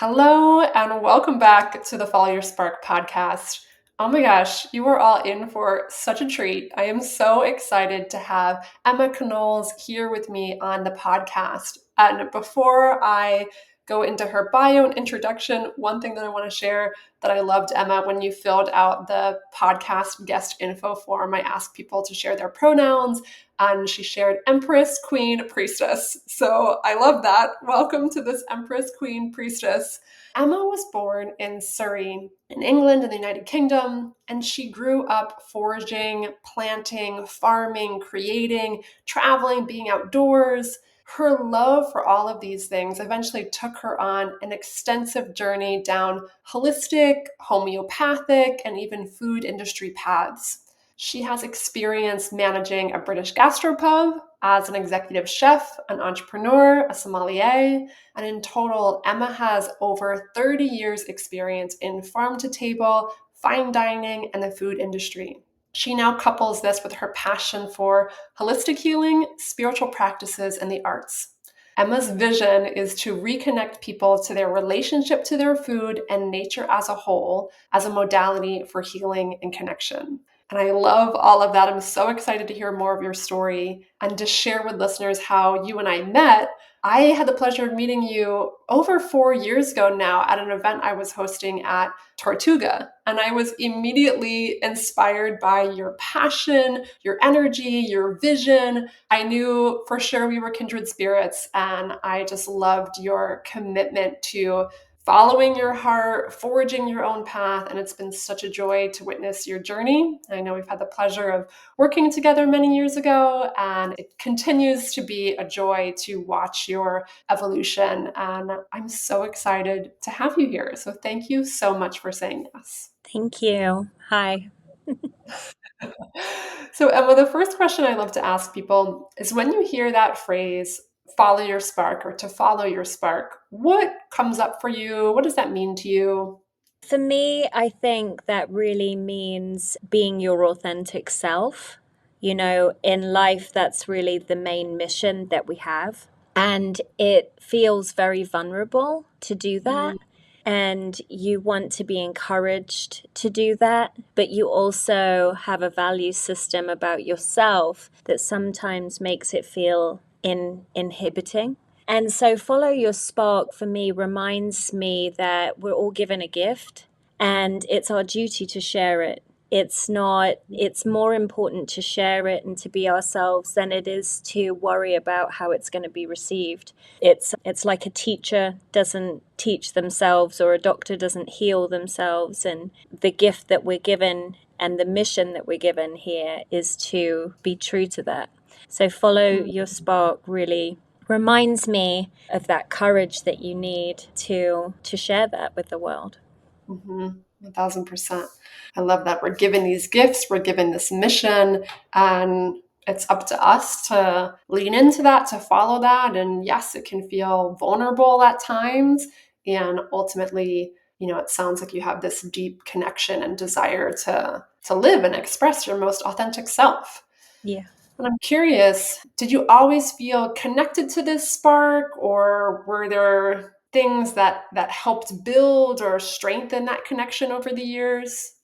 Hello and welcome back to the Follow Your Spark podcast. Oh my gosh, you are all in for such a treat. I am so excited to have Emma Canoles here with me on the podcast. And before I go into her bio and introduction, one thing that I want to share that I loved, Emma, when you filled out the podcast guest info form, I asked people to share their pronouns, and she shared Empress, Queen, Priestess. So I love that. Welcome to this Empress, Queen, Priestess. Emma was born in Surrey, in England, in the United Kingdom, and she grew up foraging, planting, farming, creating, traveling, being outdoors. Her love for all of these things eventually took her on an extensive journey down holistic, homeopathic, and even food industry paths. She has experience managing a British gastropub as an executive chef, an entrepreneur, a sommelier, and in total, Emma has over 30 years experience in farm to table, fine dining, and the food industry. She now couples this with her passion for holistic healing, spiritual practices, and the arts. Emma's vision is to reconnect people to their relationship to their food and nature as a whole as a modality for healing and connection. And I love all of that. I'm so excited to hear more of your story and to share with listeners how you and I met. I had the pleasure of meeting you over 4 years ago now at an event I was hosting at Tortuga. And I was immediately inspired by your passion, your energy, your vision. I knew for sure we were kindred spirits, and I just loved your commitment to following your heart, forging your own path. And it's been such a joy to witness your journey. I know we've had the pleasure of working together many years ago, and it continues to be a joy to watch your evolution. And I'm so excited to have you here. So thank you so much for saying yes. Thank you. Hi. So, Emma, the first question I love to ask people is when you hear that phrase, follow your spark or to follow your spark, what comes up for you? What does that mean to you? For me, I think that really means being your authentic self. In life, that's really the main mission that we have. And it feels very vulnerable to do that. And you want to be encouraged to do that. But you also have a value system about yourself that sometimes makes it feel inhibiting. And so, follow your spark for me reminds me that we're all given a gift and it's our duty to share it. It's more important to share it and to be ourselves than it is to worry about how it's going to be received. It's like a teacher doesn't teach themselves or a doctor doesn't heal themselves. And the gift that we're given and the mission that we're given here is to be true to that. So, follow your spark really reminds me of that courage that you need to share that with the world. 1,000%. I love that we're given these gifts, we're given this mission, and it's up to us to lean into that, to follow that. And yes, it can feel vulnerable at times. And ultimately, it sounds like you have this deep connection and desire to live and express your most authentic self. Yeah. And I'm curious, did you always feel connected to this spark, or were there things that helped build or strengthen that connection over the years?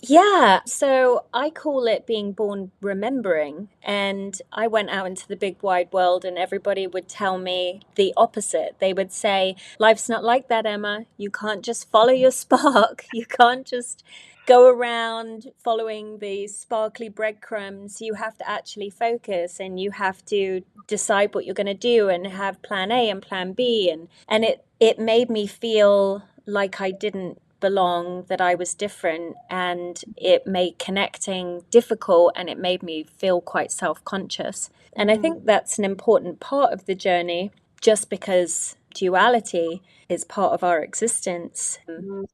Yeah, so I call it being born remembering. And I went out into the big wide world, and everybody would tell me the opposite. They would say, life's not like that, Emma. You can't just follow your spark. You can't just go around following the sparkly breadcrumbs. You have to actually focus and you have to decide what you're going to do and have plan A and plan B. And it made me feel like I didn't belong, that I was different, and it made connecting difficult and it made me feel quite self-conscious. And I think that's an important part of the journey, just because duality is part of our existence. Mm,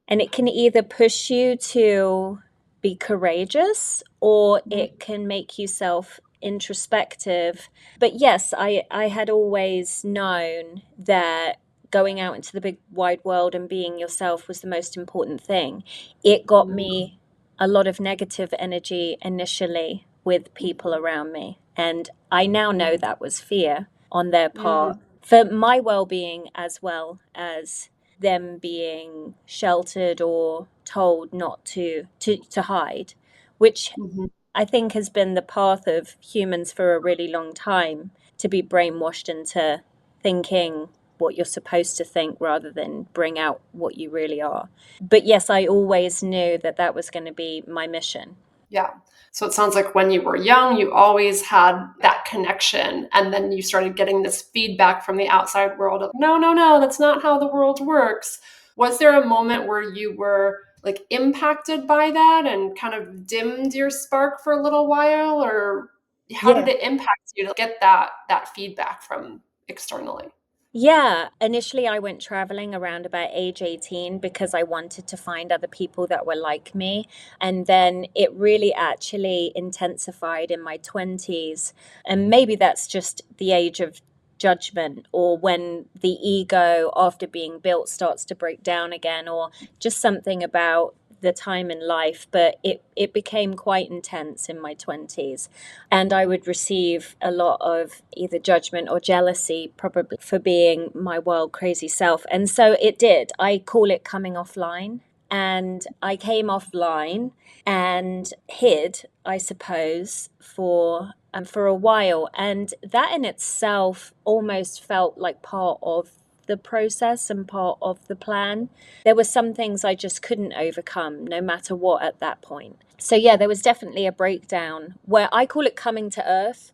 And it can either push you to be courageous or it can make you self introspective. But yes, I had always known that going out into the big wide world and being yourself was the most important thing. It got me a lot of negative energy initially with people around me. And I now know that was fear on their part for my well being as well as them being sheltered or told not to hide, which Mhm. I think has been the path of humans for a really long time, to be brainwashed into thinking what you're supposed to think rather than bring out what you really are. But yes, I always knew that that was going to be my mission. Yeah. So it sounds like when you were young, you always had that connection. And then you started getting this feedback from the outside world of, no, no, no, that's not how the world works. Was there a moment where you were like impacted by that and kind of dimmed your spark for a little while? Or how did Yeah. it impact you to get that feedback from externally? Yeah, initially I went traveling around about age 18 because I wanted to find other people that were like me. And then it really actually intensified in my 20s. And maybe that's just the age of judgment, or when the ego, after being built, starts to break down again, or just something about the time in life. But it became quite intense in my 20s, and I would receive a lot of either judgment or jealousy, probably for being my wild, crazy self. And so it did. I call it coming offline. And I came offline and hid, I suppose, for a while. And that in itself almost felt like part of the process and part of the plan. There were some things I just couldn't overcome, no matter what, at that point. So, yeah, there was definitely a breakdown where I call it coming to earth,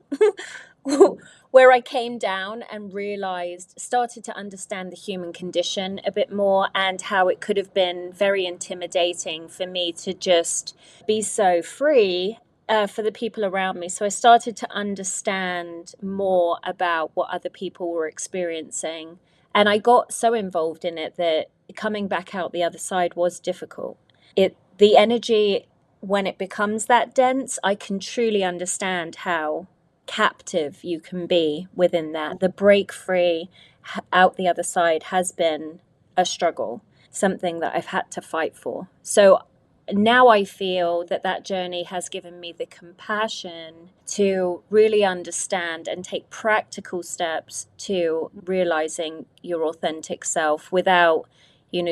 where I came down and realized, started to understand the human condition a bit more, and how it could have been very intimidating for me to just be so free. For the people around me. So I started to understand more about what other people were experiencing. And I got so involved in it that coming back out the other side was difficult. The energy, when it becomes that dense, I can truly understand how captive you can be within that. The break free out the other side has been a struggle, something that I've had to fight for. So now I feel that that journey has given me the compassion to really understand and take practical steps to realizing your authentic self without,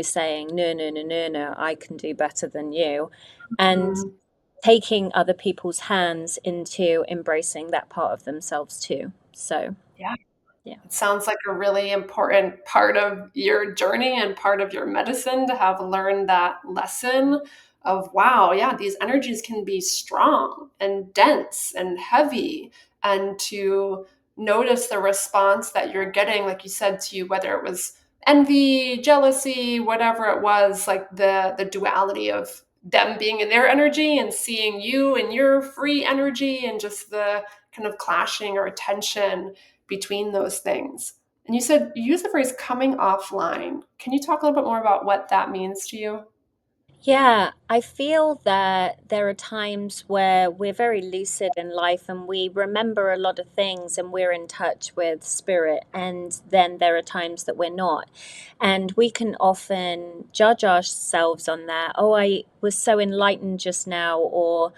saying, no, no, no, no, no, I can do better than you. And Mm. taking other people's hands into embracing that part of themselves too. So, Yeah. yeah. It sounds like a really important part of your journey and part of your medicine to have learned that lesson of, wow, yeah, these energies can be strong and dense and heavy. And to notice the response that you're getting, like you said, to you, whether it was envy, jealousy, whatever it was, like the duality of them being in their energy and seeing you in your free energy, and just the kind of clashing or tension between those things. And you said you use the phrase coming offline. Can you talk a little bit more about what that means to you? Yeah, I feel that there are times where we're very lucid in life and we remember a lot of things and we're in touch with spirit. And then there are times that we're not. And we can often judge ourselves on that. Oh, I was so enlightened just now, or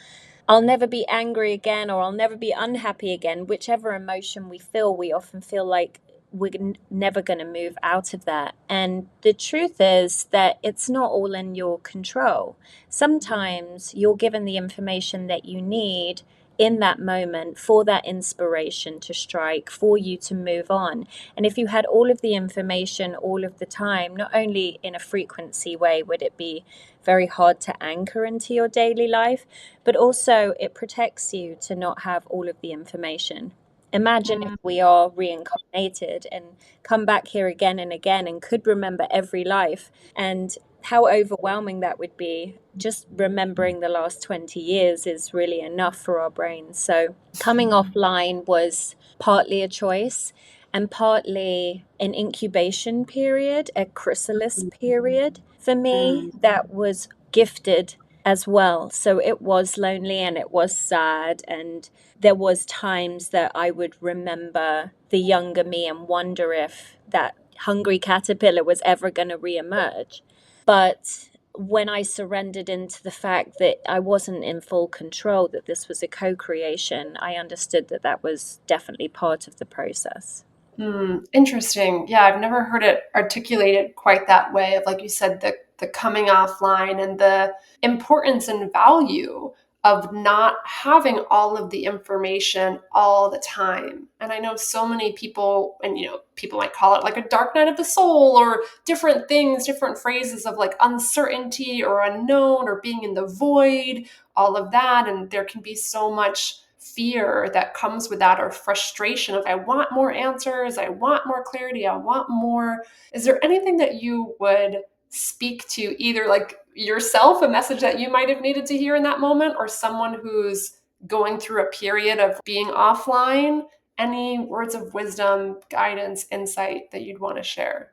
I'll never be angry again, or I'll never be unhappy again. Whichever emotion we feel, we often feel like we're never going to move out of that. And the truth is that it's not all in your control. Sometimes you're given the information that you need in that moment for that inspiration to strike, for you to move on. And if you had all of the information all of the time, not only in a frequency way would it be very hard to anchor into your daily life, but also it protects you to not have all of the information. Imagine if Mm, we are reincarnated and come back here again and again and could remember every life, and how overwhelming that would be. Just remembering the last 20 years is really enough for our brains. So, coming offline was partly a choice and partly an incubation period, a chrysalis period for me mm, that was gifted as well. So it was lonely and it was sad, and there was times that I would remember the younger me and wonder if that hungry caterpillar was ever going to reemerge. But when I surrendered into the fact that I wasn't in full control, that this was a co creation, I understood that that was definitely part of the process. Interesting. Yeah, I've never heard it articulated quite that way. Of like you said, the coming offline and the importance and value of not having all of the information all the time. And I know so many people, and people might call it like a dark night of the soul or different things, different phrases of like uncertainty or unknown or being in the void, all of that. And there can be so much fear that comes with that or frustration of I want more answers, I want more clarity, I want more. Is there anything that you would speak to either like yourself, a message that you might have needed to hear in that moment, or someone who's going through a period of being offline? Any words of wisdom, guidance, insight that you'd want to share?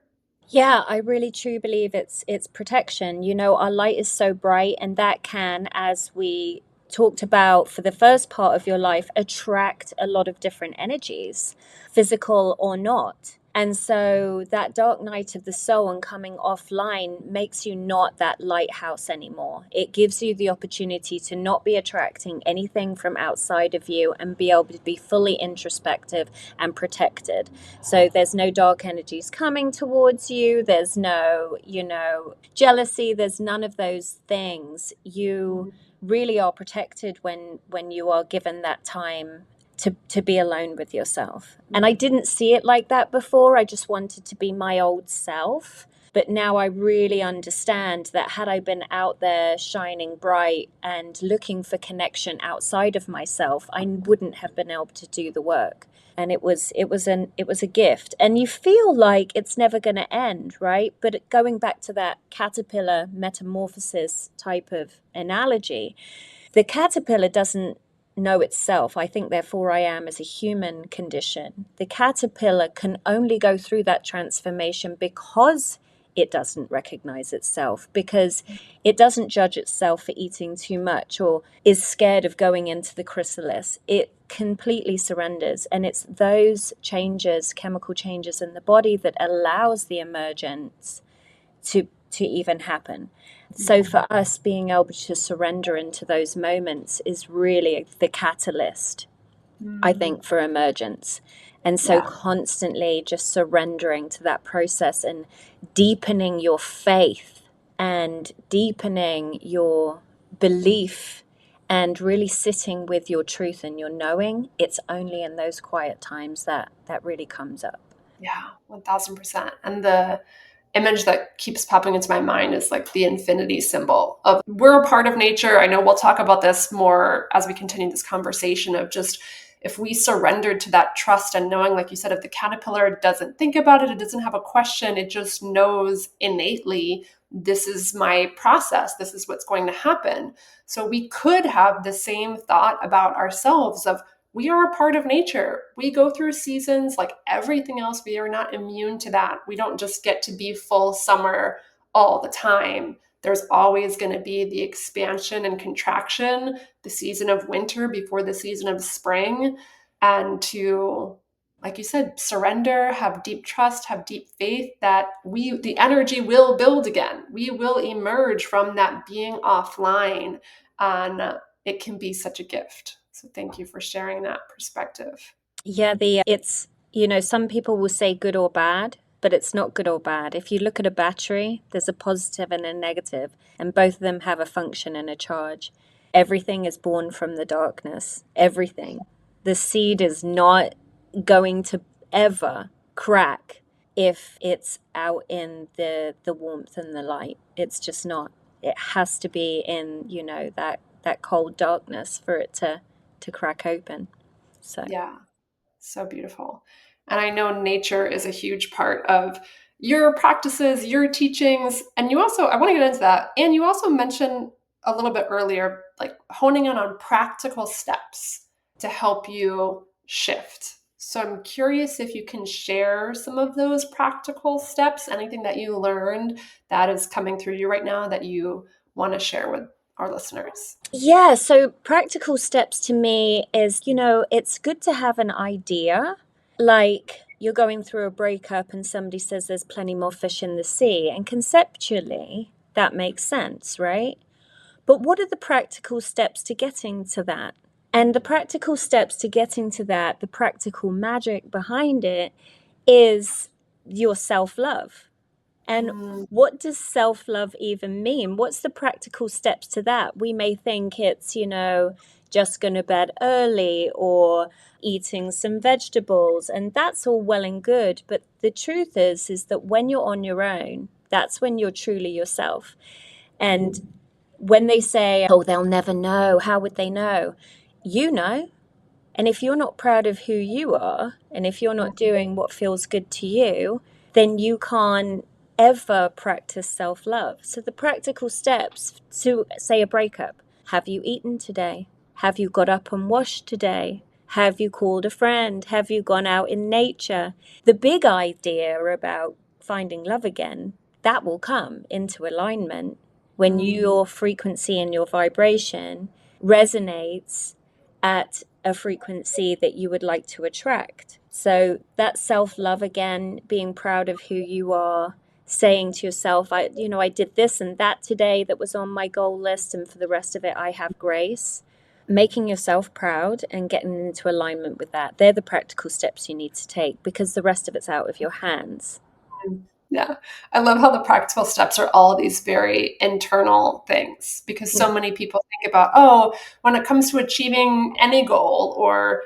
Yeah, I really truly believe it's protection. You know, our light is so bright, and that can, as we talked about for the first part of your life, attract a lot of different energies, physical or not. And so that dark night of the soul and coming offline makes you not that lighthouse anymore. It gives you the opportunity to not be attracting anything from outside of you and be able to be fully introspective and protected. So there's no dark energies coming towards you. There's no, jealousy. There's none of those things. You really are protected when you are given that time to be alone with yourself. And I didn't see it like that before. I just wanted to be my old self. But now I really understand that had I been out there shining bright and looking for connection outside of myself, I wouldn't have been able to do the work. And it was a gift. And you feel like it's never going to end, right? But going back to that caterpillar metamorphosis type of analogy, the caterpillar doesn't know itself. I think, therefore, I am as a human condition. The caterpillar can only go through that transformation because it doesn't recognize itself, because it doesn't judge itself for eating too much or is scared of going into the chrysalis. It completely surrenders. And it's those changes, chemical changes in the body, that allows the emergence to even happen. So for us, being able to surrender into those moments is really the catalyst, I think, for emergence. And so Yeah. constantly just surrendering to that process and deepening your faith and deepening your belief and really sitting with your truth and your knowing, it's only in those quiet times that really comes up. Yeah, 1000%. And the image that keeps popping into my mind is like the infinity symbol of we're a part of nature. I know we'll talk about this more as we continue this conversation of just if we surrendered to that trust and knowing, like you said, if the caterpillar doesn't think about it, it doesn't have a question, it just knows innately this is my process, this is what's going to happen. So we could have the same thought about ourselves of we are a part of nature. We go through seasons like everything else. We are not immune to that. We don't just get to be full summer all the time. There's always going to be the expansion and contraction, the season of winter before the season of spring. And to, like you said, surrender, have deep trust, have deep faith that the energy will build again. We will emerge from that being offline. And it can be such a gift. So thank you for sharing that perspective. Yeah, it's, some people will say good or bad, but it's not good or bad. If you look at a battery, there's a positive and a negative, and both of them have a function and a charge. Everything is born from the darkness. Everything. The seed is not going to ever crack if it's out in the warmth and the light. It's just not. It has to be in, that cold darkness for it to crack open. So Yeah, so beautiful. And I know nature is a huge part of your practices, your teachings. And you also, I want to get into that. And you also mentioned a little bit earlier, like honing in on practical steps to help you shift. So I'm curious if you can share some of those practical steps, anything that you learned that is coming through you right now that you want to share with our listeners. yeah, so practical steps to me is, it's good to have an idea. Like you're going through a breakup and somebody says there's plenty more fish in the sea. And conceptually, that makes sense, right? But what are the practical steps to getting to that? And the practical steps to getting to that, the practical magic behind it, is your self-love. And Mm, what does self-love even mean? What's the practical steps to that? We may think it's, just going to bed early or eating some vegetables, and that's all well and good. But the truth is that when you're on your own, that's when you're truly yourself. And when they say, oh, they'll never know, how would they know? You know. And if you're not proud of who you are, and if you're not doing what feels good to you, then you can't ever practice self love. So, the practical steps to, say, a breakup: have you eaten today? Have you got up and washed today? Have you called a friend? Have you gone out in nature? The big idea about finding love again, that will come into alignment when mm, your frequency and your vibration resonates at a frequency that you would like to attract. So that self-love again, being proud of who you are, saying to yourself, I did this and that today that was on my goal list, and for the rest of it I have grace. Making yourself proud and getting into alignment with that. They're the practical steps you need to take, because the rest of it's out of your hands. mm. Yeah. I love how the practical steps are all these very internal things because so many people think about, oh, when it comes to achieving any goal or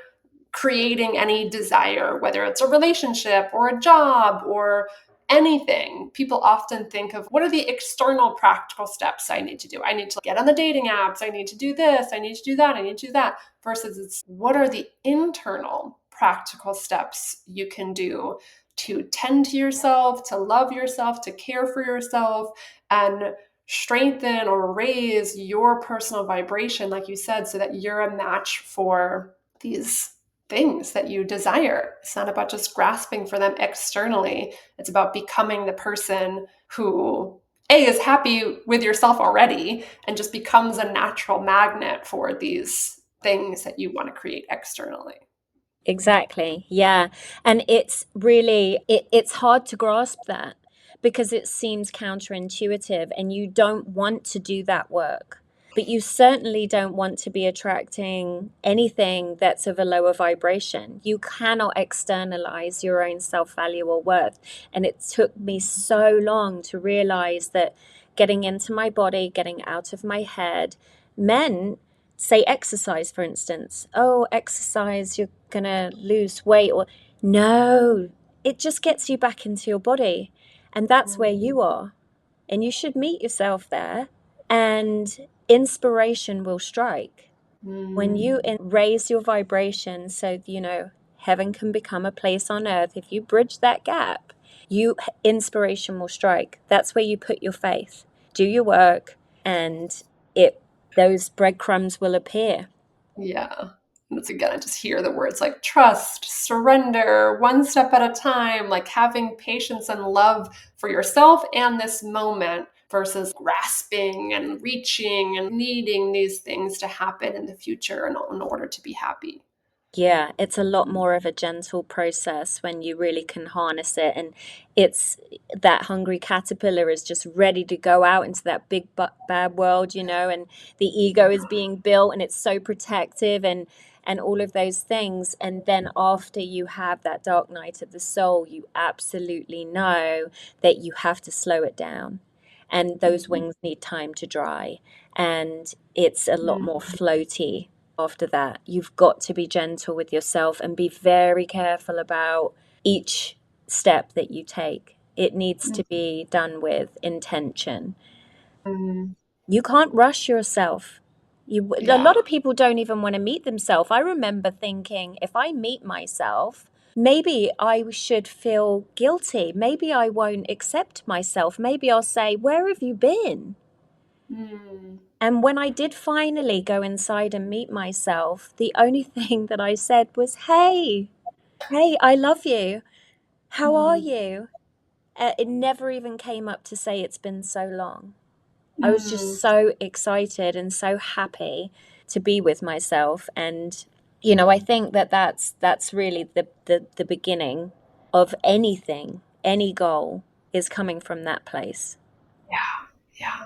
creating any desire, whether it's a relationship or a job or anything, people often think of what are the external practical steps I need to do? I need to get on the dating apps. I need to do this. I need to do that. I need to do that. Versus it's what are the internal practical steps you can do to tend to yourself, to love yourself, to care for yourself, and strengthen or raise your personal vibration, like you said, so that you're a match for these things that you desire. It's not about just grasping for them externally. It's about becoming the person who A is happy with yourself already and just becomes a natural magnet for these things that you want to create externally. Exactly. Yeah. And it's really it's hard to grasp that because it seems counterintuitive, and you don't want to do that work. But you certainly don't want to be attracting anything that's of a lower vibration. You cannot externalize your own self-value or worth. And it took me so long to realize that getting into my body, getting out of my head meant, say, exercise, for instance. Oh, exercise, you're gonna lose weight. Or no, it just gets you back into your body, and that's where you are, and you should meet yourself there, and inspiration will strike when Mm, you raise your vibration. So heaven can become a place on earth. If you bridge that gap, you inspiration will strike. That's where you put your faith, do your work, and it those breadcrumbs will appear. yeah. And it's again, I just hear the words like trust, surrender, one step at a time, like having patience and love for yourself and this moment versus grasping and reaching and needing these things to happen in the future in order to be happy. Yeah, it's a lot more of a gentle process when you really can harness it. And it's that hungry caterpillar is just ready to go out into that big bad world, and the ego is being built, and it's so protective, and all of those things. And then after you have that dark night of the soul, you absolutely know that you have to slow it down. And those Mhm. wings need time to dry. And it's a lot more floaty after that. You've got to be gentle with yourself and be very careful about each step that you take. It needs to be done with intention. Mhm. You can't rush yourself. A Yeah. lot of people don't even want to meet themselves. I remember thinking, if I meet myself, maybe I should feel guilty. Maybe I won't accept myself. Maybe I'll say, where have you been? Mm. And when I did finally go inside and meet myself, the only thing that I said was, hey, I love you. How are Mm. you? It never even came up to say it's been so long. I was just Mm. so excited and so happy to be with myself. And, I think that that's really the beginning of anything, any goal is coming from that place. Yeah. Yeah.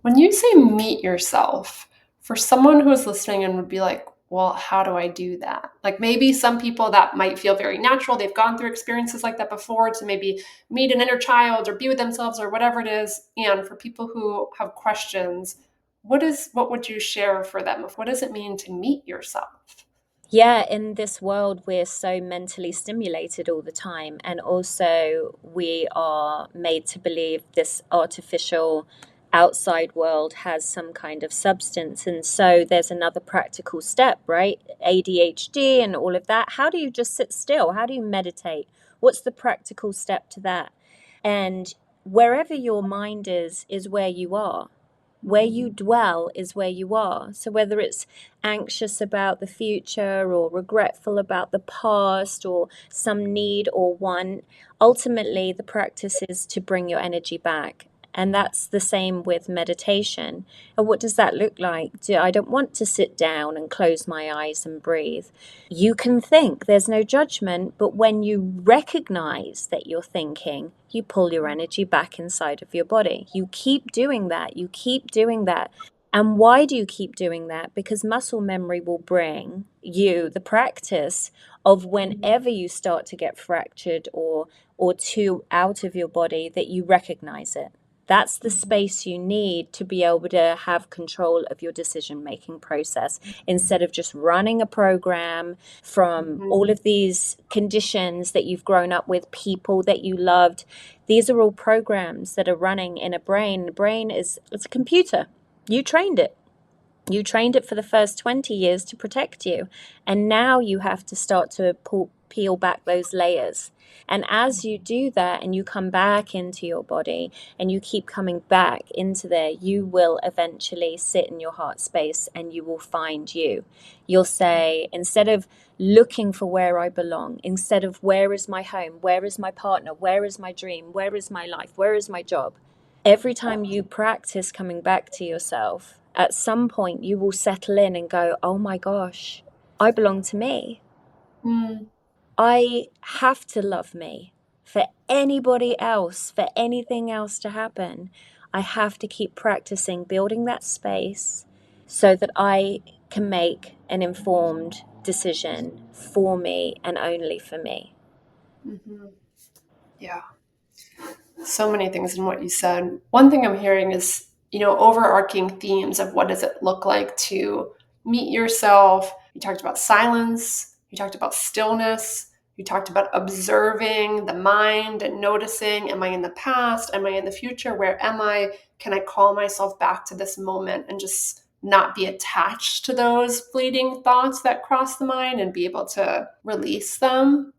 When you say meet yourself, for someone who is listening and would be like, well, how do I do that? Like maybe some people that might feel very natural, they've gone through experiences like that before to maybe meet an inner child or be with themselves or whatever it is. And for people who have questions, what would you share for them? What does it mean to meet yourself? Yeah, in this world, we're so mentally stimulated all the time. And also, we are made to believe this artificial outside world has some kind of substance. And so, there's another practical step, right? ADHD and all of that. How do you just sit still? How do you meditate? What's the practical step to that? And wherever your mind is where you are. Where you dwell is where you are. So, whether it's anxious about the future or regretful about the past or some need or want, ultimately the practice is to bring your energy back. And that's the same with meditation. And what does that look like? I don't want to sit down and close my eyes and breathe. You can think, there's no judgment, but when you recognize that you're thinking, you pull your energy back inside of your body. You keep doing that. You keep doing that. And why do you keep doing that? Because muscle memory will bring you the practice of whenever you start to get fractured or too out of your body that you recognize it. That's the space you need to be able to have control of your decision making process instead of just running a program from all Mhm. of these conditions that you've grown up with, people that you loved. These are all programs that are running in a brain. The brain it's a computer. You trained it. You trained it for the first 20 years to protect you. And now you have to start to peel back those layers. And as you do that and you come back into your body and you keep coming back into there, you will eventually sit in your heart space and you will find you. You'll say, instead of looking for where I belong, instead of where is my home, where is my partner, where is my dream, where is my life, where is my job, every time you practice coming back to yourself, at some point you will settle in and go, oh my gosh, I belong to me. Mm. I have to love me. For anybody else, for anything else to happen, I have to keep practicing building that space so that I can make an informed decision for me and only for me. Mhm. Yeah. So many things in what you said. One thing I'm hearing is, overarching themes of what does it look like to meet yourself. You talked about silence, you talked about stillness, you talked about observing the mind and noticing, am I in the past? Am I in the future? Where am I? Can I call myself back to this moment and just not be attached to those fleeting thoughts that cross the mind and be able to release them?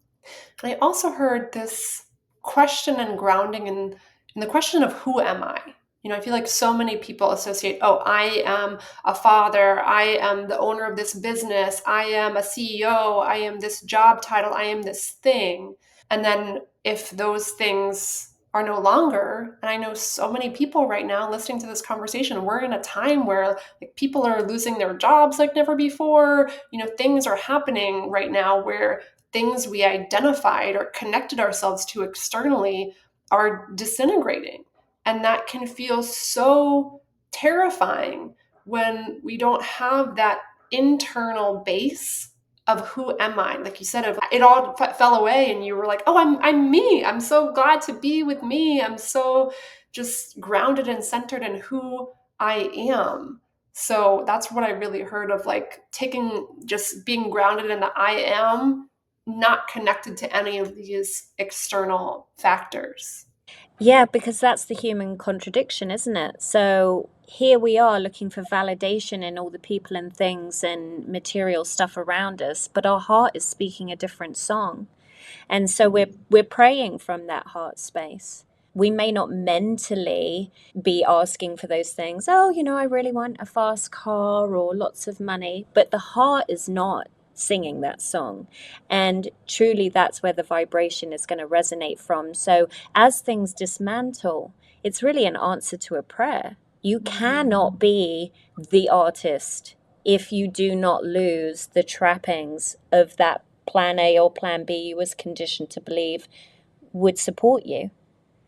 And I also heard this question and grounding in the question of who am I? I feel like so many people associate, oh, I am a father, I am the owner of this business, I am a CEO, I am this job title, I am this thing. And then if those things are no longer, and I know so many people right now listening to this conversation, we're in a time where like people are losing their jobs like never before. Things are happening right now where things we identified or connected ourselves to externally are disintegrating. And that can feel so terrifying when we don't have that internal base of who am I? Like you said, if it all fell away and you were like, oh, I'm me. I'm so glad to be with me. I'm so just grounded and centered in who I am. So that's what I really heard of, like taking, just being grounded in the I am, not connected to any of these external factors. Yeah, because that's the human contradiction, isn't it? So here we are looking for validation in all the people and things and material stuff around us, but our heart is speaking a different song. And so we're praying from that heart space. We may not mentally be asking for those things. Oh, I really want a fast car or lots of money, but the heart is not singing that song. And truly, that's where the vibration is going to resonate from. So as things dismantle, it's really an answer to a prayer. You cannot be the artist if you do not lose the trappings of that plan A or plan B you was conditioned to believe would support you.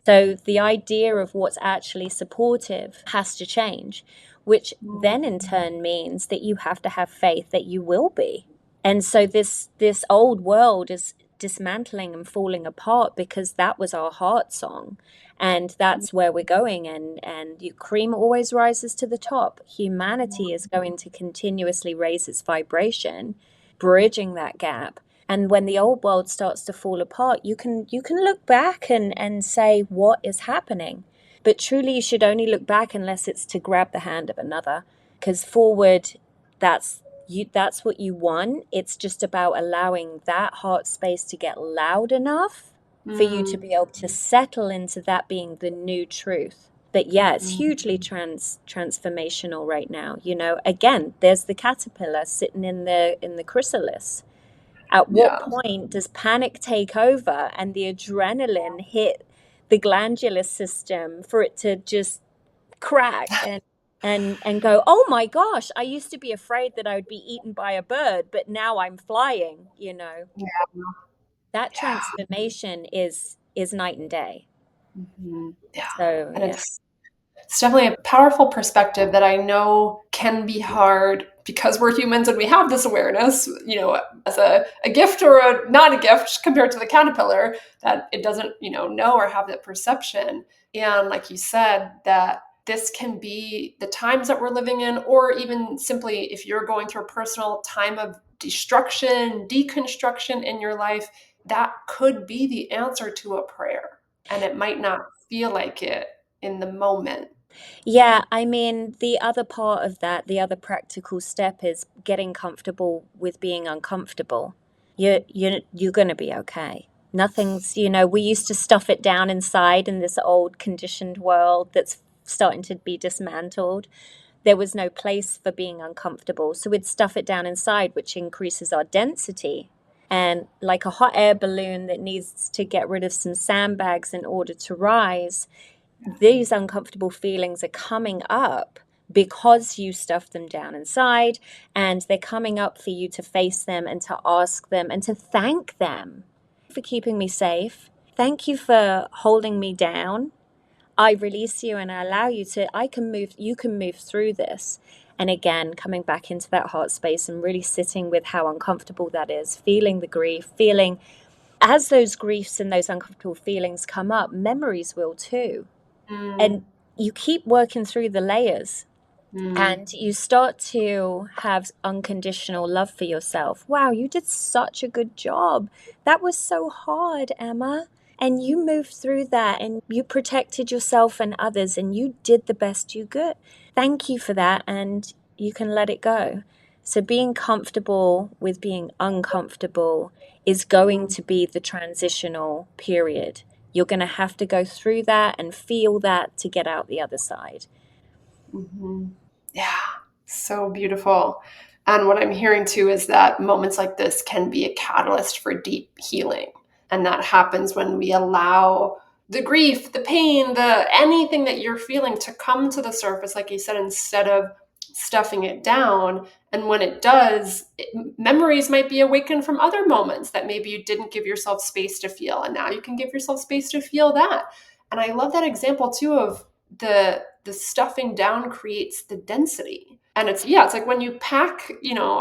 So the idea of what's actually supportive has to change, which Mm, then in turn means that you have to have faith that you will be. And so this old world is dismantling and falling apart because that was our heart song. And that's where we're going. And cream always rises to the top. Humanity is going to continuously raise its vibration, bridging that gap. And when the old world starts to fall apart, you can look back and say what is happening. But truly you should only look back unless it's to grab the hand of another. Because forward, that's what you want. It's just about allowing that heart space to get loud enough for you to mm, be able to settle into that being the new truth. But yeah, it's mm. hugely transformational right now. Again, there's the caterpillar sitting in the chrysalis. At what Yeah. point does panic take over and the adrenaline hit the glandular system for it to just crack and go, oh my gosh, I used to be afraid that I would be eaten by a bird, but now I'm flying. Yeah. That Yeah. transformation is night and day. Yeah. So And yeah. it's definitely a powerful perspective that I know can be hard because we're humans and we have this awareness, as a gift or a not a gift compared to the caterpillar, that it doesn't, know or have that perception. And like you said, that this can be the times that we're living in, or even simply if you're going through a personal time of destruction, deconstruction in your life, that could be the answer to a prayer. And it might not feel like it in the moment. Yeah, I mean, the other part of that, the other practical step is getting comfortable with being uncomfortable. You're going to be okay. We used to stuff it down inside in this old conditioned world that's starting to be dismantled. There was no place for being uncomfortable. So we'd stuff it down inside, which increases our density. And like a hot air balloon that needs to get rid of some sandbags in order to rise, these uncomfortable feelings are coming up because you stuffed them down inside, and they're coming up for you to face them and to ask them and to thank them for keeping me safe. Thank you for holding me down. I release you and I allow you can move through this. And again, coming back into that heart space and really sitting with how uncomfortable that is, feeling the grief, feeling as those griefs and those uncomfortable feelings come up, memories will too. Mm, And you keep working through the layers mm, and you start to have unconditional love for yourself. Wow, you did such a good job. That was so hard, Emma. And you moved through that and you protected yourself and others and you did the best you could. Thank you for that. And you can let it go. So, being comfortable with being uncomfortable is going mm, to be the transitional period. You're going to have to go through that and feel that to get out the other side. mhm. Yeah, so beautiful. And what I'm hearing too is that moments like this can be a catalyst for deep healing. And that happens when we allow the grief, the pain, the anything that you're feeling to come to the surface, like you said, instead of stuffing it down. And when it does, memories might be awakened from other moments that maybe you didn't give yourself space to feel. And now you can give yourself space to feel that. And I love that example too of the stuffing down creates the density. And it's like when you pack,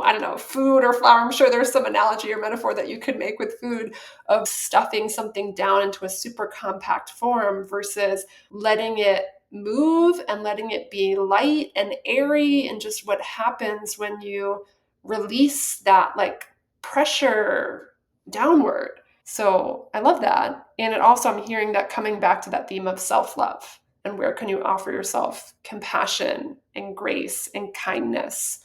I don't know, food or flour. I'm sure there's some analogy or metaphor that you could make with food of stuffing something down into a super compact form versus letting it move and letting it be light and airy, and just what happens when you release that like pressure downward. So I love that. And it also, I'm hearing that coming back to that theme of self love, and where can you offer yourself compassion and grace and kindness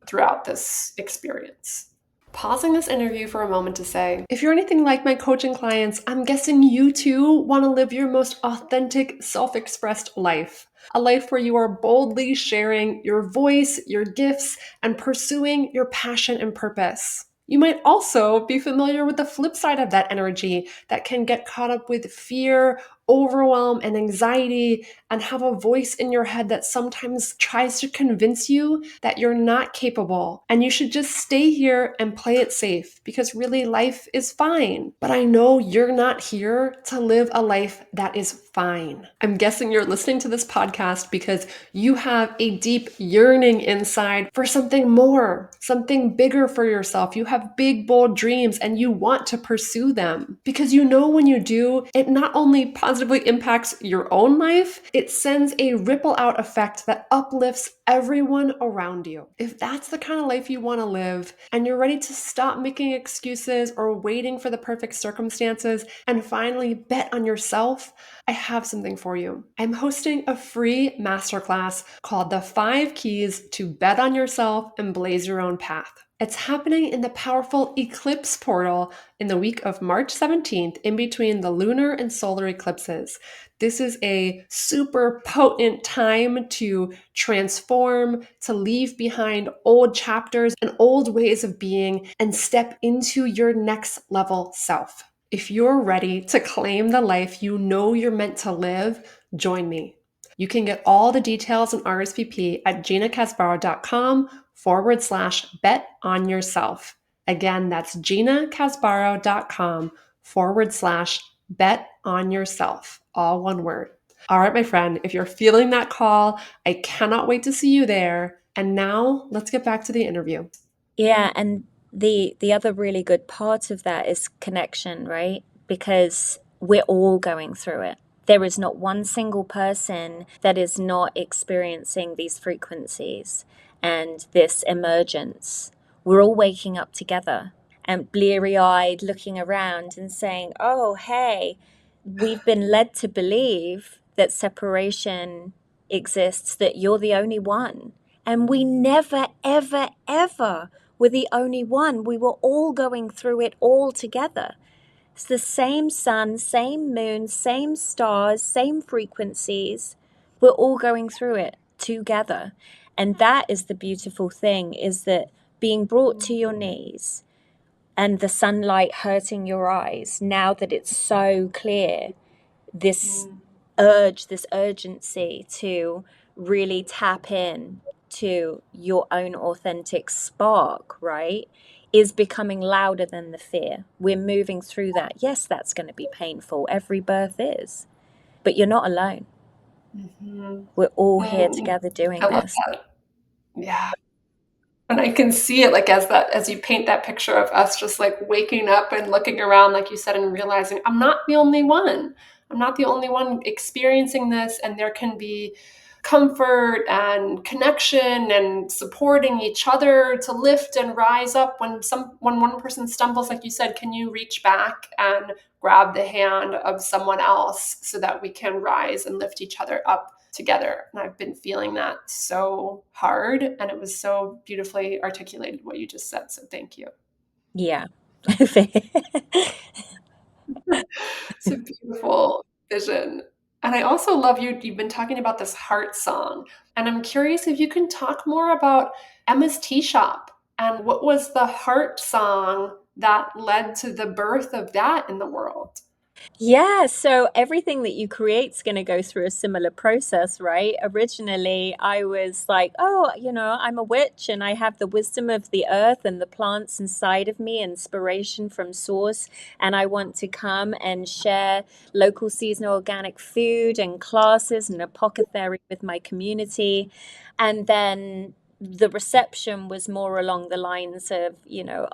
throughout this experience. Pausing this interview for a moment to say, if you're anything like my coaching clients, I'm guessing you too want to live your most authentic, self expressed life. A life where you are boldly sharing your voice, your gifts, and pursuing your passion and purpose. You might also be familiar with the flip side of that energy that can get caught up with fear overwhelm and anxiety and have a voice in your head that sometimes tries to convince you that you're not capable and you should just stay here and play it safe because really life is fine. But I know you're not here to live a life that is fine. I'm guessing you're listening to this podcast because you have a deep yearning inside for something more, something bigger for yourself. You have big, bold dreams and you want to pursue them because you know when you do, it not only positively impacts your own life, it sends a ripple out effect that uplifts everyone around you. If that's the kind of life you want to live and you're ready to stop making excuses or waiting for the perfect circumstances and finally bet on yourself, I have something for you. I'm hosting a free masterclass called The 5 Keys to Bet on Yourself and Blaze Your Own Path. It's happening in the powerful eclipse portal in the week of March 17th, in between the lunar and solar eclipses. This is a super potent time to transform, to leave behind old chapters and old ways of being, and step into your next level self. If you're ready to claim the life you know you're meant to live, join me. You can get all the details and RSVP at ginacasbaro.com/bet on yourself. Again, that's ginacasbaro.com/bet on yourself. All one word. All right, my friend, if you're feeling that call, I cannot wait to see you there. And now let's get back to the interview. Yeah, and the other really good part of that is connection, right? Because we're all going through it. There is not one single person that is not experiencing these frequencies and this emergence. We're all waking up together and bleary-eyed looking around and saying, "Oh, hey, we've been led to believe that separation exists, that you're the only one." And we never, ever, ever were the only one. We were all going through it all together. It's the same sun, same moon, same stars, same frequencies. We're all going through it together. And that is the beautiful thing, is that being brought to your knees and the sunlight hurting your eyes, now that it's so clear, this urge, this urgency to really tap in to your own authentic spark, right, is becoming louder than the fear. We're moving through that. Yes, that's going to be painful. Every birth is. But you're not alone. Mhm. We're all here Mm, together I doing love this. that. Yeah. And I can see it like as you paint that picture of us just like waking up and looking around, like you said, and realizing I'm not the only one. I'm not the only one experiencing this, and there can be comfort and connection and supporting each other to lift and rise up when one person stumbles, like you said, can you reach back and grab the hand of someone else so that we can rise and lift each other up together. And I've been feeling that so hard. And it was so beautifully articulated what you just said. So thank you. Yeah. It's a beautiful vision. And I also love you've been talking about this heart song. And I'm curious if you can talk more about Emma's Tea Shop and what was the heart song that led to the birth of that in the world. Yeah, so everything that you create's going to go through a similar process, right? Originally, I was like, oh, I'm a witch and I have the wisdom of the earth and the plants inside of me, inspiration from source, and I want to come and share local seasonal organic food and classes and apothecary with my community. And then the reception was more along the lines of,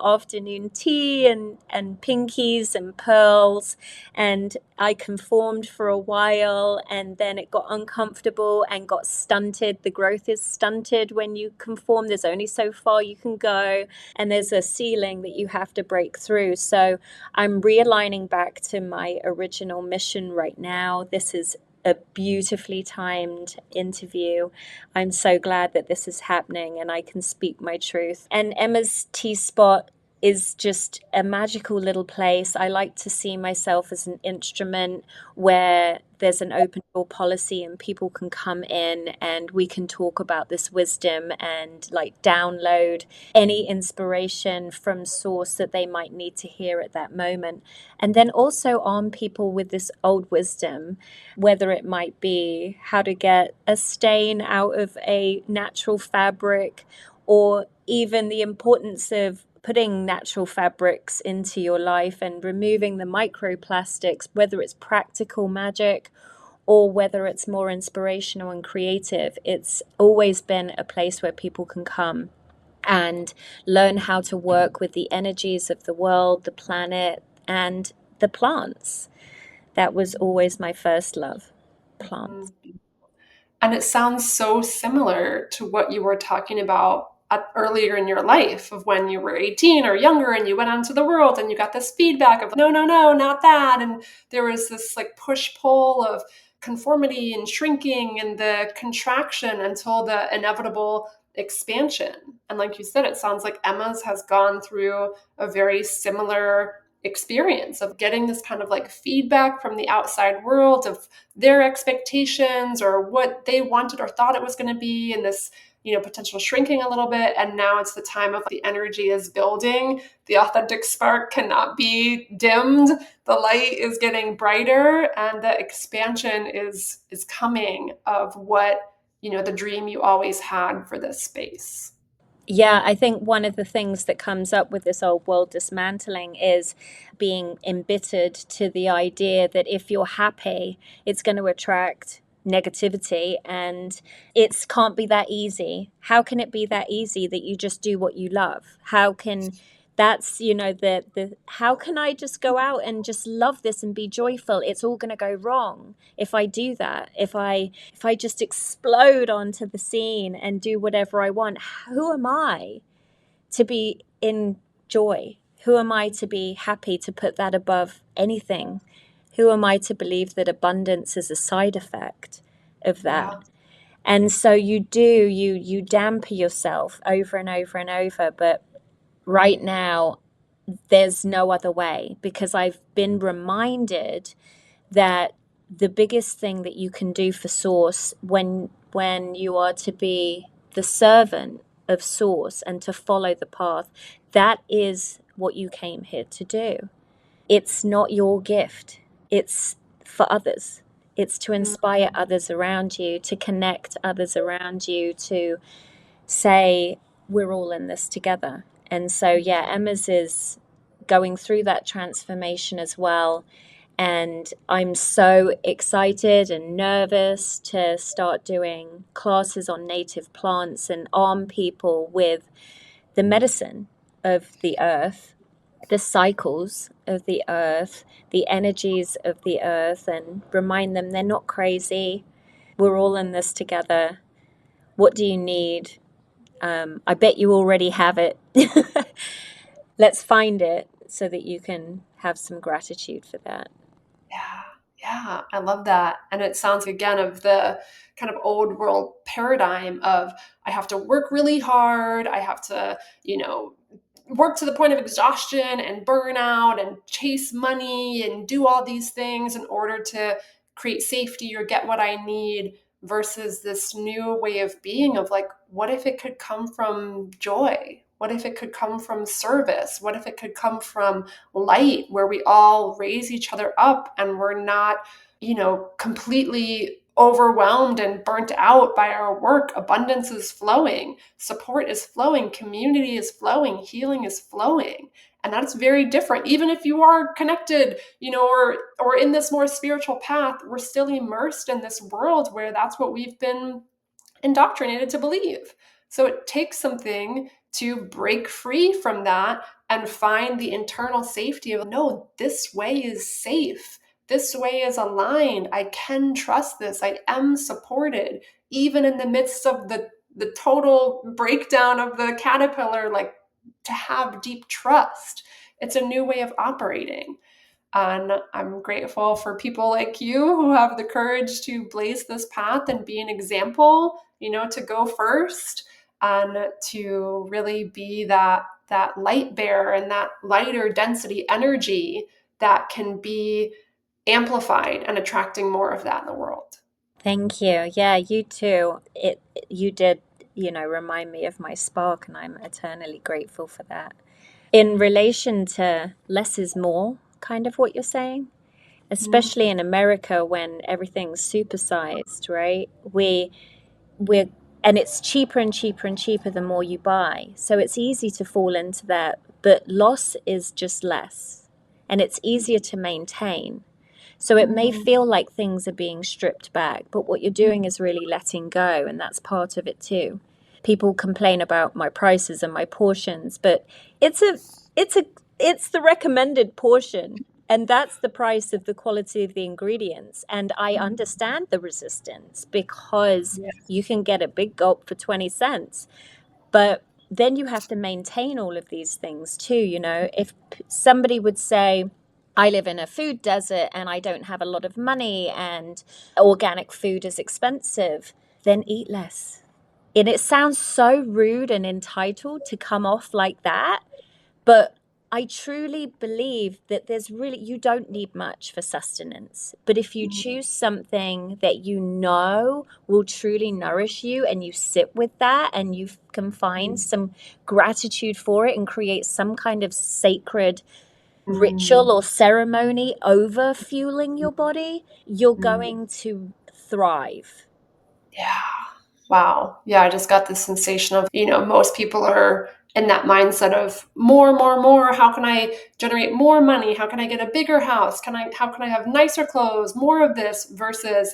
afternoon tea and pinkies and pearls. And I conformed for a while, and then it got uncomfortable and got stunted. The growth is stunted when you conform. There's only so far you can go, and there's a ceiling that you have to break through. So I'm realigning back to my original mission right now. This is a beautifully timed interview. I'm so glad that this is happening and I can speak my truth. And Emma's Tea Spot is just a magical little place. I like to see myself as an instrument where there's an open door policy and people can come in and we can talk about this wisdom and like download any inspiration from source that they might need to hear at that moment. And then also arm people with this old wisdom, whether it might be how to get a stain out of a natural fabric, or even the importance of putting natural fabrics into your life and removing the microplastics, whether it's practical magic or whether it's more inspirational and creative. It's always been a place where people can come and learn how to work with the energies of the world, the planet, and the plants. That was always my first love, plants. Mhm. And it sounds so similar to what you were talking about earlier in your life of when you were 18 or younger and you went out into the world and you got this feedback of no, no, no, not that. And there was this like push pull of conformity and shrinking and the contraction until the inevitable expansion. And like you said, it sounds like Emma's has gone through a very similar experience of getting this kind of like feedback from the outside world of their expectations or what they wanted or thought it was going to be, and this potential shrinking a little bit. And now it's the time of the energy is building, the authentic spark cannot be dimmed, the light is getting brighter, and the expansion is coming of what the dream you always had for this space. Yeah, I think one of the things that comes up with this old world dismantling is being embittered to the idea that if you're happy, it's going to attract negativity, and it can't be that easy. How can it be that easy that you just do what you love? How can that's the how can I just go out and just love this and be joyful? It's all going to go wrong if I do that. If I just explode onto the scene and do whatever I want. Who am I to be in joy? Who am I to be happy, to put that above anything? Who am I to believe that abundance is a side effect of that? Yeah. And so you damper yourself over and over and over. But right now, there's no other way, because I've been reminded that the biggest thing that you can do for source, when you are to be the servant of source and to follow the path, that is what you came here to do. It's not your gift, it's for others. It's to inspire others around you, to connect others around you, to say we're all in this together. And so yeah, Emma's is going through that transformation as well. And I'm so excited and nervous to start doing classes on native plants and arm people with the medicine of the earth, the cycles of the earth, the energies of the earth, and remind them they're not crazy. We're all in this together. What do you need? I bet you already have it. Let's find it so that you can have some gratitude for that. Yeah, yeah, I love that. And it sounds again of the kind of old world paradigm of I have to work really hard, I have to, work to the point of exhaustion and burnout and chase money and do all these things in order to create safety or get what I need, versus this new way of being of like, what if it could come from joy? What if it could come from service? What if it could come from light, where we all raise each other up and we're not, completely overwhelmed and burnt out by our work? Abundance is flowing, support is flowing, community is flowing, healing is flowing. And that's very different. Even if you are connected, or in this more spiritual path, we're still immersed in this world where that's what we've been indoctrinated to believe. So it takes something to break free from that and find the internal safety of no, this way is safe. This way is aligned. I can trust this. I am supported. Even in the midst of the total breakdown of the caterpillar, like to have deep trust. It's a new way of operating. And I'm grateful for people like you who have the courage to blaze this path and be an example, to go first and to really be that light bearer and that lighter density energy that can be amplified and attracting more of that in the world. Thank you. Yeah, you too. You did, remind me of my spark, and I'm eternally grateful for that. In relation to less is more, kind of what you're saying, Mm, especially in America when everything's supersized, right? We're and it's cheaper and cheaper and cheaper the more you buy. So it's easy to fall into that, but loss is just less. And it's easier to maintain. So it may mm, feel like things are being stripped back, but what you're doing is really letting go, and that's part of it too. People complain about my prices and my portions, but it's a it's a it's the recommended portion, and that's the price of the quality of the ingredients. And I understand the resistance because you yes. can get a big gulp for 20 cents, but then you have to maintain all of these things too. If somebody would say, I live in a food desert and I don't have a lot of money and organic food is expensive, then eat less. And it sounds so rude and entitled to come off like that, but I truly believe that you don't need much for sustenance. But if you Mm, choose something that you know will truly nourish you and you sit with that and you can find mm, some gratitude for it and create some kind of sacred ritual mm, or ceremony over fueling your body, you're mm. going to thrive. Yeah. Wow. Yeah, I just got this sensation of, most people are in that mindset of more, more, more. How can I generate more money? How can I get a bigger house? How can I have nicer clothes? More of this versus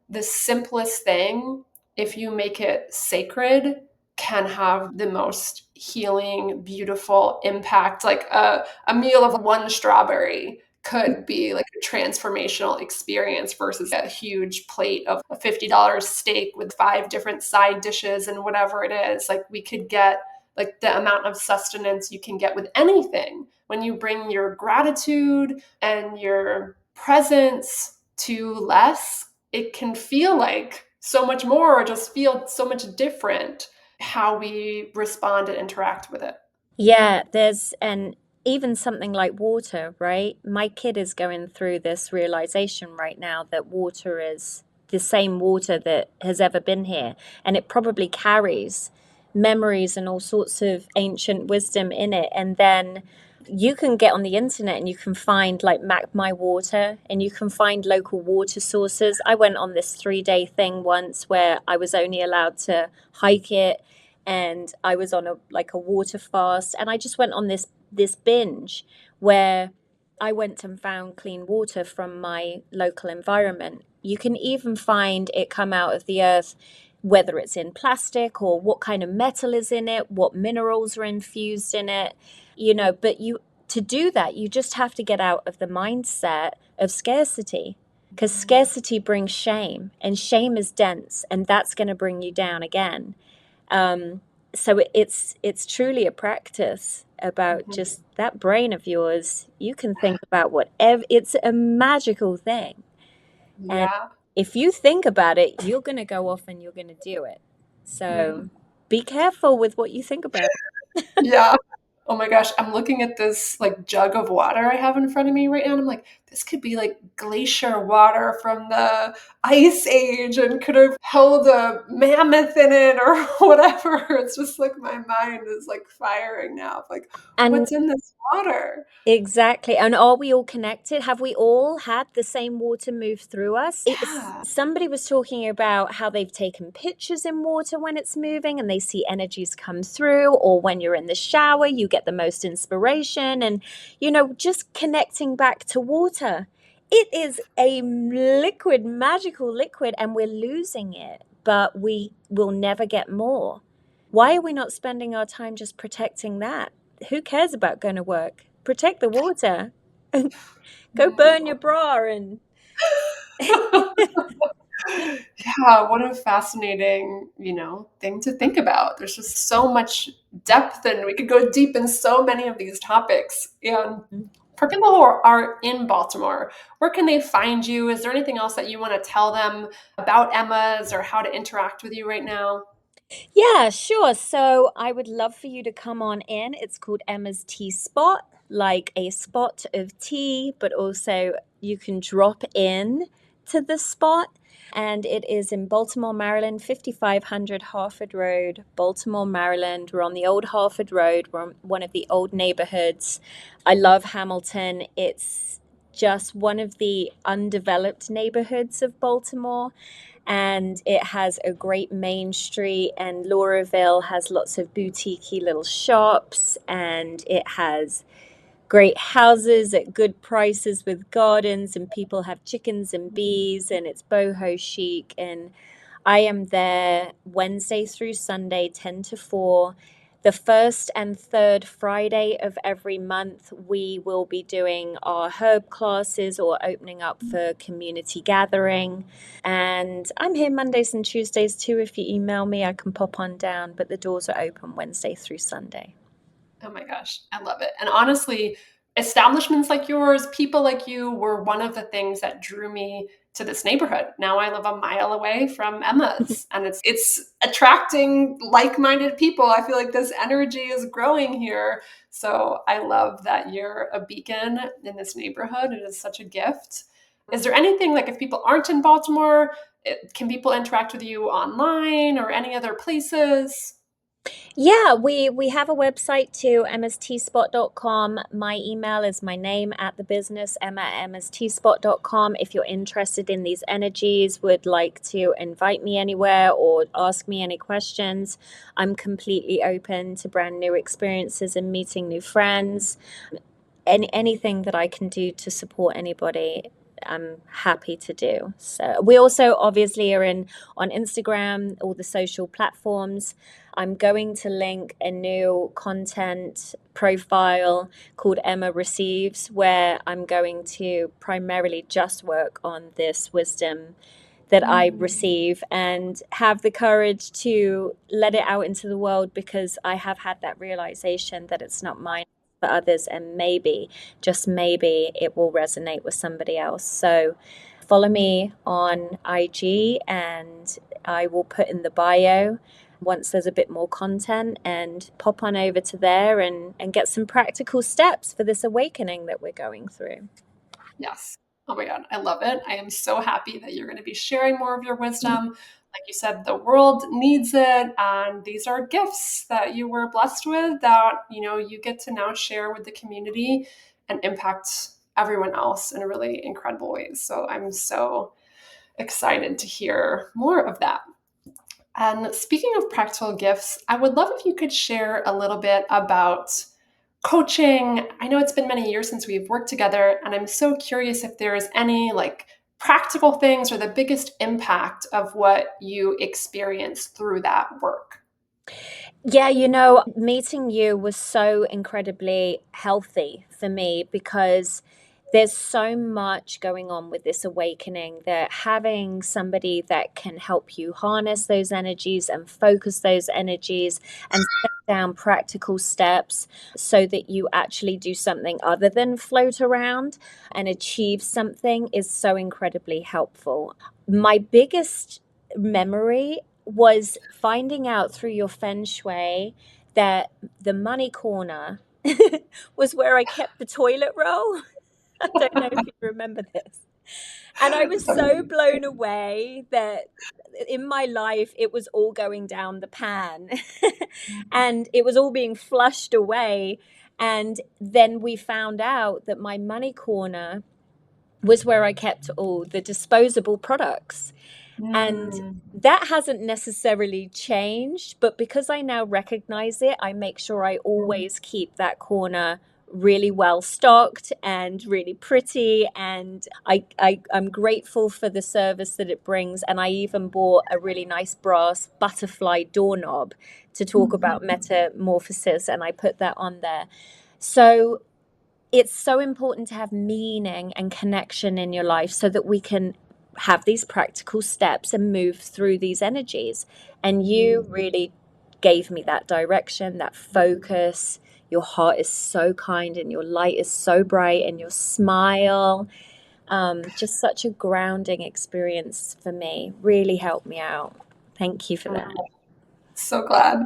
the simplest thing, if you make it sacred, can have the most healing, beautiful impact. Like a meal of one strawberry could be like a transformational experience versus a huge plate of a $50 steak with five different side dishes and whatever it is. Like we could get like the amount of sustenance you can get with anything when you bring your gratitude and your presence to less. It can feel like so much more or just feel so much different how we respond and interact with it. Yeah, and even something like water, right? My kid is going through this realization right now that water is the same water that has ever been here, and it probably carries memories and all sorts of ancient wisdom in it. And then you can get on the internet and you can find like Map My Water and you can find local water sources. I went on this 3-day thing once where I was only allowed to hike it, and I was on a water fast, and I just went on this binge where I went and found clean water from my local environment. You can even find it come out of the earth, whether it's in plastic or what kind of metal is in it, what minerals are infused in it, but to do that, you just have to get out of the mindset of scarcity, because scarcity brings shame, and shame is dense, and that's going to bring you down again. um, so it's truly a practice about Mhm. just that brain of yours. You can think about whatever. It's a magical thing, and Yeah. if you think about it, you're going to go off and you're going to do it. Mhm. So be careful with what you think about. Yeah. Oh my gosh, I'm looking at this like jug of water I have in front of me right now. And I'm like, this could be like glacier water from the ice age and could have held a mammoth in it or whatever. It's just like my mind is like firing now. Like, And what's in this water? exactly. And are we all connected? Have we all had the same water move through us? Yeah. Somebody was talking about how they've taken pictures in water when it's moving and they see energies come through, or when you're in the shower, you get the most inspiration. And, just connecting back to water. It is a liquid, magical liquid, and we're losing it, but we will never get more. Why are we not spending our time just protecting that? Who cares about going to work? Protect the water. Go burn your bra and Yeah, what a fascinating, thing to think about. There's just so much depth and we could go deep in so many of these topics. And for people who are in Baltimore, where can they find you? Is there anything else that you want to tell them about Emma's or how to interact with you right now? Yeah, sure. So I would love for you to come on in. It's called Emma's Tea Spot, like a spot of tea, but also you can drop in to the spot. And it is in Baltimore, Maryland, 5500 Harford Road, Baltimore, Maryland. We're on the old Harford Road. We're on one of the old neighborhoods. I love Hamilton. It's just one of the undeveloped neighborhoods of Baltimore, and it has a great main street, and Lauraville has lots of boutiquey little shops, and it has great houses at good prices with gardens, and people have chickens and bees, and it's boho chic. And I am there Wednesday through Sunday, 10 to 4. The first and third Friday of every month, we will be doing our herb classes or opening up for community gathering. And I'm here Mondays and Tuesdays too. If you email me, I can pop on down, but the doors are open Wednesday through Sunday. Oh my gosh, I love it. And honestly, establishments like yours, people like you were one of the things that drew me to this neighborhood. Now I live a mile away from Emma's, and it's attracting like-minded people. I feel like this energy is growing here. So I love that you're a beacon in this neighborhood. It is such a gift. Is there anything like if people aren't in Baltimore, can people interact with you online or any other places? Yeah, we have a website too, emmasteaspot.com. My email is my name at the business, emma@emmasteaspot.com. If you're interested in these energies, would like to invite me anywhere or ask me any questions, I'm completely open to brand new experiences and meeting new friends. Anything that I can do to support anybody, I'm happy to do. So we also obviously are in on Instagram, all the social platforms. I'm going to link a new content profile called Emma Receives, where I'm going to primarily just work on this wisdom that I Mm. receive and have the courage to let it out into the world, because I have had that realization that it's not mine for others, and maybe, just maybe, it will resonate with somebody else. So follow me on IG, and I will put in the bio once there's a bit more content, and pop on over to there and get some practical steps for this awakening that we're going through. Yes. Oh my God, I love it. I am so happy that you're going to be sharing more of your wisdom. Like you said, the world needs it, and these are gifts that you were blessed with that, you get to now share with the community and impact everyone else in really incredible ways. So I'm so excited to hear more of that. And speaking of practical gifts, I would love if you could share a little bit about coaching. I know it's been many years since we've worked together, and I'm so curious if there's any like practical things or the biggest impact of what you experienced through that work. Yeah, meeting you was so incredibly healthy for me, because there's so much going on with this awakening that having somebody that can help you harness those energies and focus those energies and set down practical steps so that you actually do something other than float around and achieve something is so incredibly helpful. My biggest memory was finding out through your feng shui that the money corner was where I kept the toilet roll. I don't know if you remember this. And I was so blown away that in my life it was all going down the pan and it was all being flushed away. And then we found out that my money corner was where I kept all the disposable products. And Mm, that hasn't necessarily changed, but because I now recognize it, I make sure I always keep that corner really well stocked and really pretty. And I'm grateful for the service that it brings. And I even bought a really nice brass butterfly doorknob to talk about mhm, metamorphosis, and I put that on there. So it's so important to have meaning and connection in your life so that we can have these practical steps and move through these energies. And you mm. really gave me that direction, that focus. Your heart is so kind and your light is so bright and your smile. Just such a grounding experience for me. Really helped me out. Thank you for that. So glad.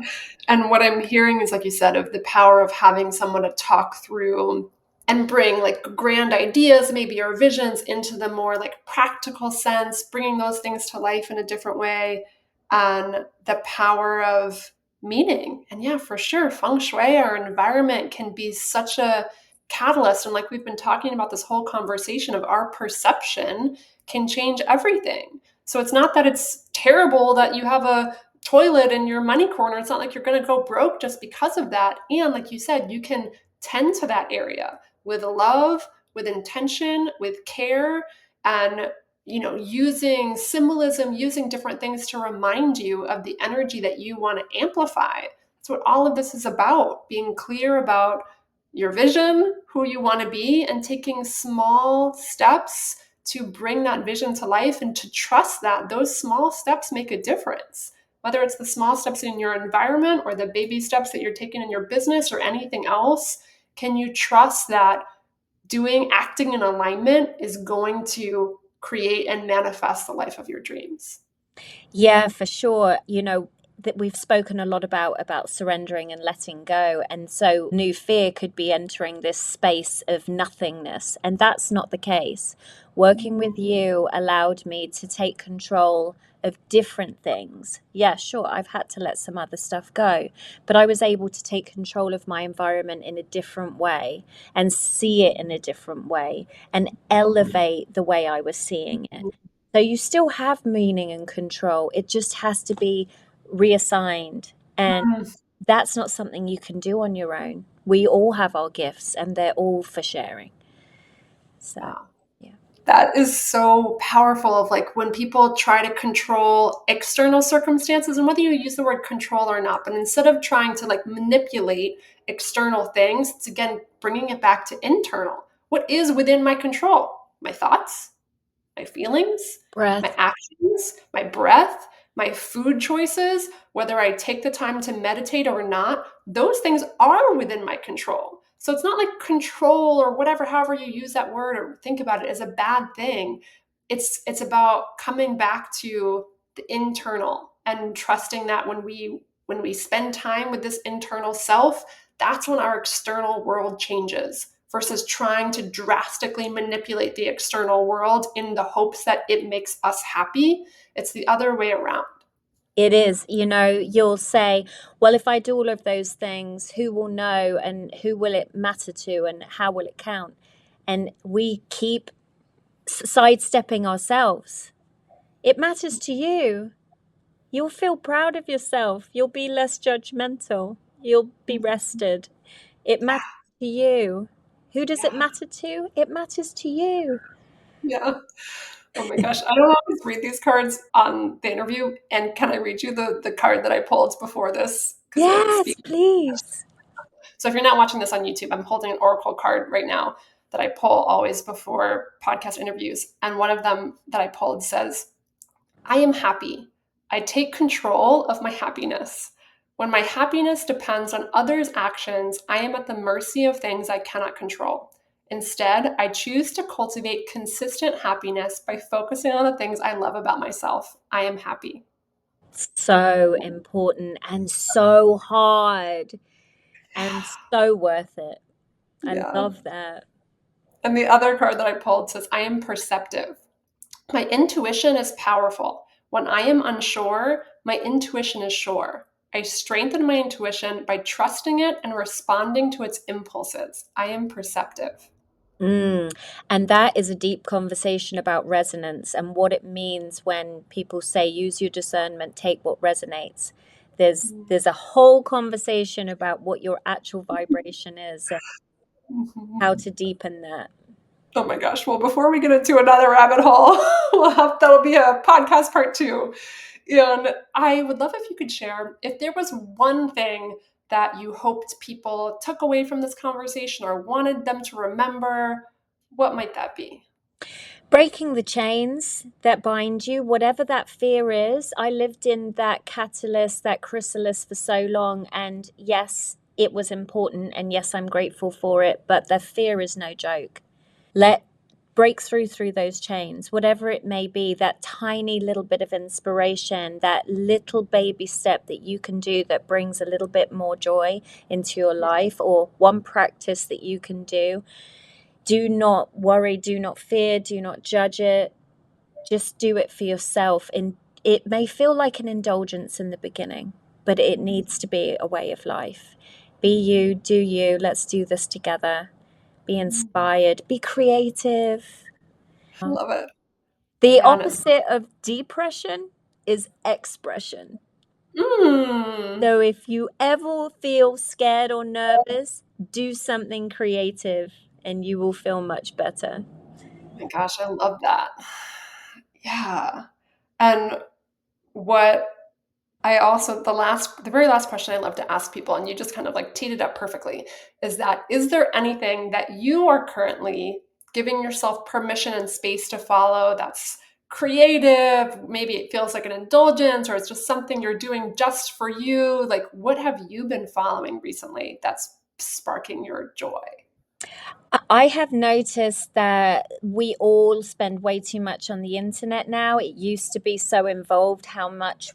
And what I'm hearing is, like you said, of the power of having someone to talk through and bring like grand ideas, maybe or visions into the more like practical sense, bringing those things to life in a different way, and the power of meaning. And yeah, for sure, feng shui, our environment can be such a catalyst. And like we've been talking about this whole conversation of our perception can change everything. So it's not that it's terrible that you have a toilet in your money corner. It's not like you're going to go broke just because of that. And like you said, you can tend to that area with love, with intention, with care, and using symbolism, using different things to remind you of the energy that you want to amplify. That's what all of this is about, being clear about your vision, who you want to be, and taking small steps to bring that vision to life and to trust that those small steps make a difference. Whether it's the small steps in your environment or the baby steps that you're taking in your business or anything else, can you trust that acting in alignment is going to create and manifest the life of your dreams? Yeah, for sure. That we've spoken a lot about surrendering and letting go. And so new fear could be entering this space of nothingness. And that's not the case. Working with you allowed me to take control of different things. Yeah, sure, I've had to let some other stuff go, but I was able to take control of my environment in a different way and see it in a different way and elevate the way I was seeing it. So you still have meaning and control. It just has to be reassigned. And that's not something you can do on your own. We all have our gifts and they're all for sharing. So, Wow. yeah. That is so powerful of like when people try to control external circumstances, and whether you use the word control or not, but instead of trying to like manipulate external things, it's again bringing it back to internal. What is within my control? My thoughts, my feelings, my Breath. actions, my breath, my food choices, whether I take the time to meditate or not, those things are within my control. So it's not like control or whatever, however you use that word or think about it as a bad thing. It's about coming back to the internal and trusting that when we spend time with this internal self, that's when our external world changes versus trying to drastically manipulate the external world in the hopes that it makes us happy. It's the other way around. It is, you'll say, well, if I do all of those things, who will know and who will it matter to and how will it count? And we keep sidestepping ourselves. It matters to you. You'll feel proud of yourself. You'll be less judgmental. You'll be rested. It matters to you. Who does it Yeah. matter to? It matters to you. Yeah. Oh my gosh. I don't always read these cards on the interview. And can I read you the card that I pulled before this? Because it Yes, speaks. please. So if you're not watching this on YouTube, I'm holding an oracle card right now that I pull always before podcast interviews. And one of them that I pulled says, I am happy. I take control of my happiness. When my happiness depends on others' actions, I am at the mercy of things I cannot control. Instead, I choose to cultivate consistent happiness by focusing on the things I love about myself. I am happy. So important and so hard and so worth it. I Yeah. love that. And the other card that I pulled says, I am perceptive. My intuition is powerful. When I am unsure, my intuition is sure. I strengthen my intuition by trusting it and responding to its impulses. I am perceptive. Mm. And that is a deep conversation about resonance and what it means when people say use your discernment, take what resonates. There's a whole conversation about what your actual vibration is and how Mhm. to deepen that. Oh my gosh. Well, before we get into another rabbit hole, that'll be a podcast part two. And I would love if you could share if there was one thing that you hoped people took away from this conversation or wanted them to remember, what might that be? Breaking the chains that bind you, whatever that fear is. I lived in that catalyst, that chrysalis for so long. And yes, it was important. And yes, I'm grateful for it. But the fear is no joke. Let break through those chains, whatever it may be, that tiny little bit of inspiration, that little baby step that you can do that brings a little bit more joy into your life, or one practice that you can do. Do not worry, do not fear, do not judge it. Just do it for yourself. And it may feel like an indulgence in the beginning, but it needs to be a way of life. Be you, do you. Let's do this together. Be inspired, be creative. I love it. The Man, opposite of depression is expression. mm. So if you ever feel scared or nervous, do something creative and you will feel much better. My gosh, I love that. Yeah. And what I also, the very last question I love to ask people, and you just kind of like teed it up perfectly, is there anything that you are currently giving yourself permission and space to follow that's creative? Maybe it feels like an indulgence, or it's just something you're doing just for you. Like, what have you been following recently that's sparking your joy? I have noticed that we all spend way too much on the internet now. It used to be so involved how much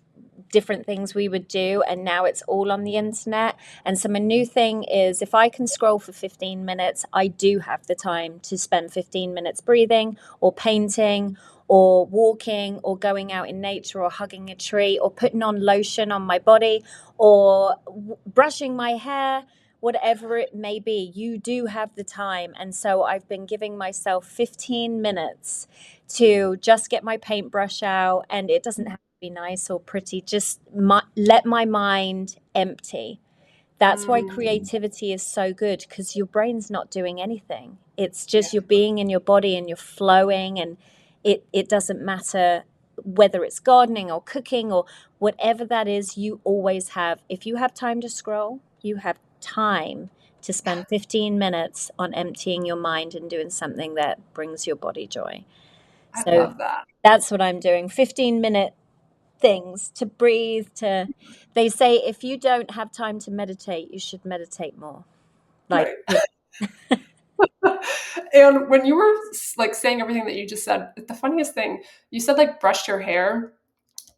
different things we would do, and now it's all on the internet. And so my new thing is, if I can scroll for 15 minutes, I do have the time to spend 15 minutes breathing or painting or walking or going out in nature or hugging a tree or putting on lotion on my body or brushing my hair, whatever it may be. You do have the time. And so I've been giving myself 15 minutes to just get my paintbrush out, and it doesn't have to be nice or pretty, just let my mind empty. That's why Mm, creativity is so good, because your brain's not doing anything. It's just yeah, you're being in your body and you're flowing, and it doesn't matter whether it's gardening or cooking or whatever that is. You always have, if you have time to scroll, you have time to spend 15 minutes on emptying your mind and doing something that brings your body joy. I So love that. that's what I'm doing. 15-minute things to breathe, to, they say if you don't have time to meditate, you should meditate more. Like, Right. yeah. And when you were like saying everything that you just said, the funniest thing, you said like brush your hair.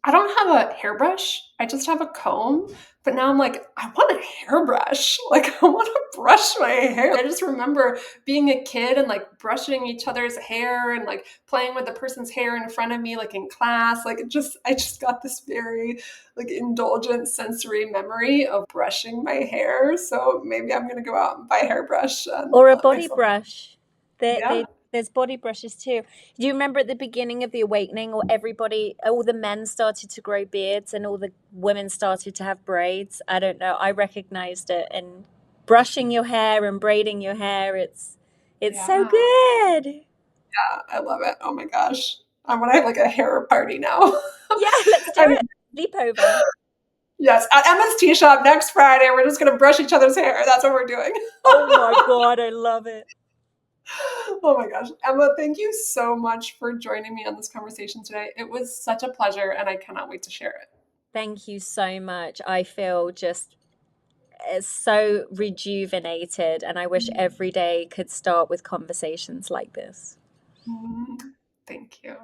I don't have a hairbrush. I just have a comb. But now I'm like, I want a hairbrush. Like, I want to brush my hair. I just remember being a kid and like brushing each other's hair and like playing with the person's hair in front of me, like in class. Like, I just got this very like indulgent sensory memory of brushing my hair. So maybe I'm going to go out and buy a hairbrush and Or a let body myself. brush. Yeah. There's body brushes too. Do you remember at the beginning of the awakening, or everybody, all the men started to grow beards and all the women started to have braids? I don't know. I recognized it. And brushing your hair and braiding your hair, it's so Yeah. good. I love it. Oh my gosh. I want to have like a hair party now. Yeah, let's do And it. Sleepover. yes, at Emma's tea shop next Friday, we're just going to brush each other's hair. That's what we're doing. Oh my God, I love it. Oh my gosh. Emma, thank you so much for joining me on this conversation today. It was such a pleasure, and I cannot wait to share it. Thank you so much. I feel just so rejuvenated, and I wish every day could start with conversations like this. Mm, thank you.